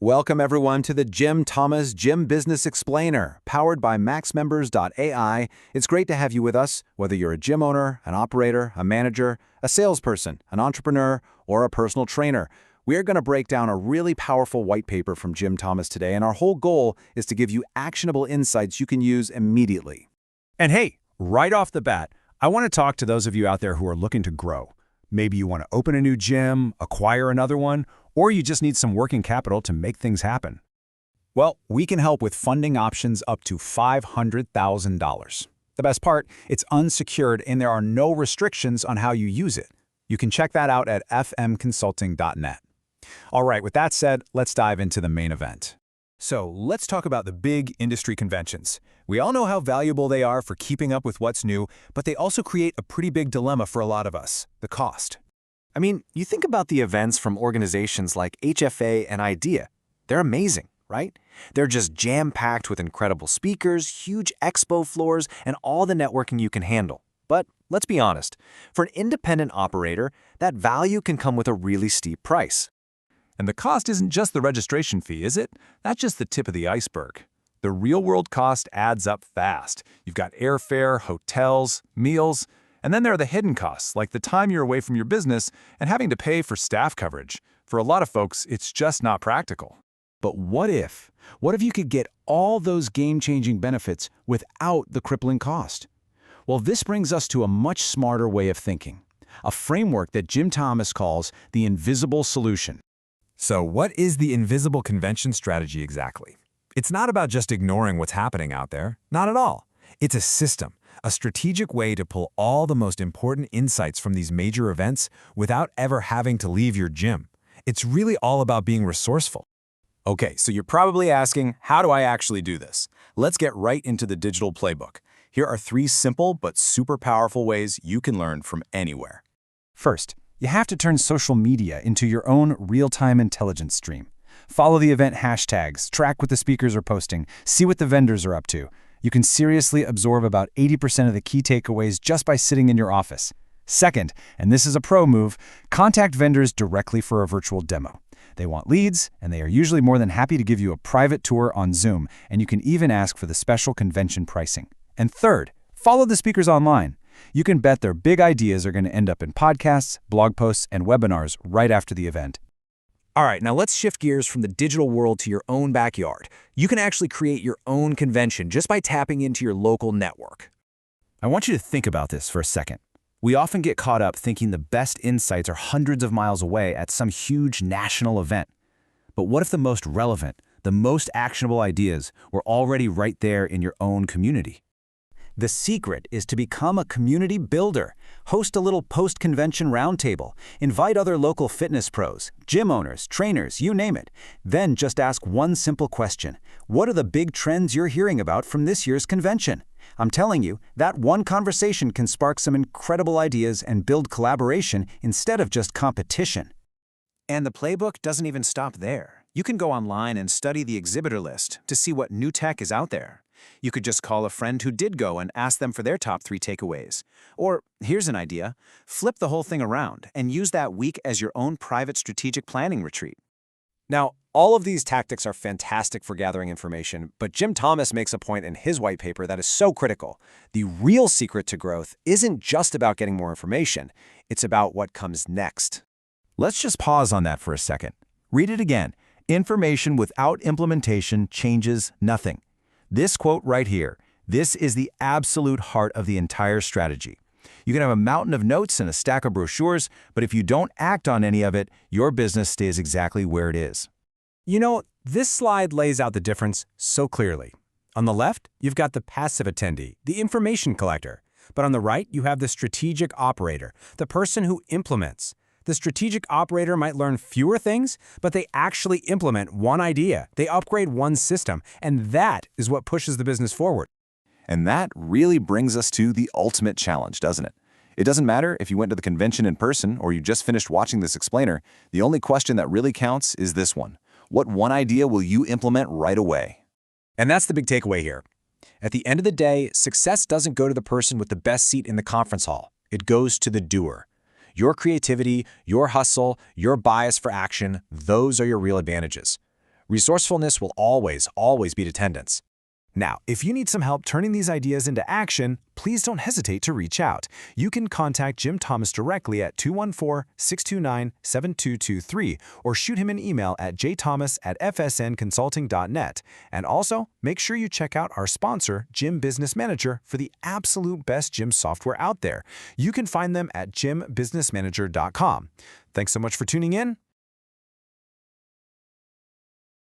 Welcome everyone to the Jim Thomas Gym Business Explainer, powered by maxmembers.ai. It's great to have you with us, whether you're a gym owner, an operator, a manager, a salesperson, an entrepreneur, or a personal trainer. We are going to break down a really powerful white paper from Jim Thomas today, and our whole goal is to give you actionable insights you can use immediately. And hey, right off the bat, I want to talk to those of you out there who are looking to grow. Maybe you want to open a new gym, acquire another one, or you just need some working capital to make things happen. Well, we can help with funding options up to $500,000. The best part, it's unsecured and there are no restrictions on how you use it. You can check that out at fmconsulting.net. All right, with that said, let's dive into the main event. So let's talk about the big industry conventions. We all know how valuable they are for keeping up with what's new, but they also create a pretty big dilemma for a lot of us: the cost. I mean, you think about the events from organizations like HFA and IDEA. They're amazing, right? They're just jam-packed with incredible speakers, huge expo floors, and all the networking you can handle. But let's be honest, for an independent operator, that value can come with a really steep price. And the cost isn't just the registration fee, is it? That's just the tip of the iceberg. The real-world cost adds up fast. You've got airfare, hotels, meals, and then there are the hidden costs, like the time you're away from your business and having to pay for staff coverage. For a lot of folks, it's just not practical. But what if? What if you could get all those game-changing benefits without the crippling cost? Well, this brings us to a much smarter way of thinking, a framework that Jim Thomas calls the invisible solution. So what is the invisible convention strategy exactly? It's not about just ignoring what's happening out there. Not at all. It's a system, a strategic way to pull all the most important insights from these major events without ever having to leave your gym. It's really all about being resourceful. Okay, so you're probably asking, how do I actually do this? Let's get right into the digital playbook. Here are 3 simple but super powerful ways you can learn from anywhere. First, you have to turn social media into your own real-time intelligence stream. Follow the event hashtags, track what the speakers are posting, see what the vendors are up to. You can seriously absorb about 80% of the key takeaways just by sitting in your office. Second, and this is a pro move, contact vendors directly for a virtual demo. They want leads, and they are usually more than happy to give you a private tour on Zoom, and you can even ask for the special convention pricing. And third, follow the speakers online. You can bet their big ideas are going to end up in podcasts, blog posts, and webinars right after the event. All right, now let's shift gears from the digital world to your own backyard. You can actually create your own convention just by tapping into your local network. I want you to think about this for a second. We often get caught up thinking the best insights are hundreds of miles away at some huge national event. But what if the most relevant, the most actionable ideas were already right there in your own community? The secret is to become a community builder. Host a little post-convention roundtable. Invite other local fitness pros, gym owners, trainers, you name it. Then just ask one simple question. What are the big trends you're hearing about from this year's convention? I'm telling you, that one conversation can spark some incredible ideas and build collaboration instead of just competition. And the playbook doesn't even stop there. You can go online and study the exhibitor list to see what new tech is out there. You could just call a friend who did go and ask them for their top 3 takeaways. Or, here's an idea, flip the whole thing around and use that week as your own private strategic planning retreat. Now, all of these tactics are fantastic for gathering information, but Jim Thomas makes a point in his white paper that is so critical. The real secret to growth isn't just about getting more information, it's about what comes next. Let's just pause on that for a second. Read it again. Information without implementation changes nothing. This quote right here, this is the absolute heart of the entire strategy. You can have a mountain of notes and a stack of brochures, but if you don't act on any of it, your business stays exactly where it is. You know, this slide lays out the difference so clearly. On the left, you've got the passive attendee, the information collector. But on the right, you have the strategic operator, the person who implements. The strategic operator might learn fewer things, but they actually implement one idea. They upgrade one system, and that is what pushes the business forward. And that really brings us to the ultimate challenge, doesn't it? It doesn't matter if you went to the convention in person or you just finished watching this explainer, the only question that really counts is this one. What one idea will you implement right away? And that's the big takeaway here. At the end of the day, success doesn't go to the person with the best seat in the conference hall. It goes to the doer. Your creativity, your hustle, your bias for action, those are your real advantages. Resourcefulness will always beat attendance. Now, if you need some help turning these ideas into action, please don't hesitate to reach out. You can contact Jim Thomas directly at 214-629-7223 or shoot him an email at jthomas@fsnconsulting.net. And also, make sure you check out our sponsor, Gym Business Manager, for the absolute best gym software out there. You can find them at gymbusinessmanager.com. Thanks so much for tuning in.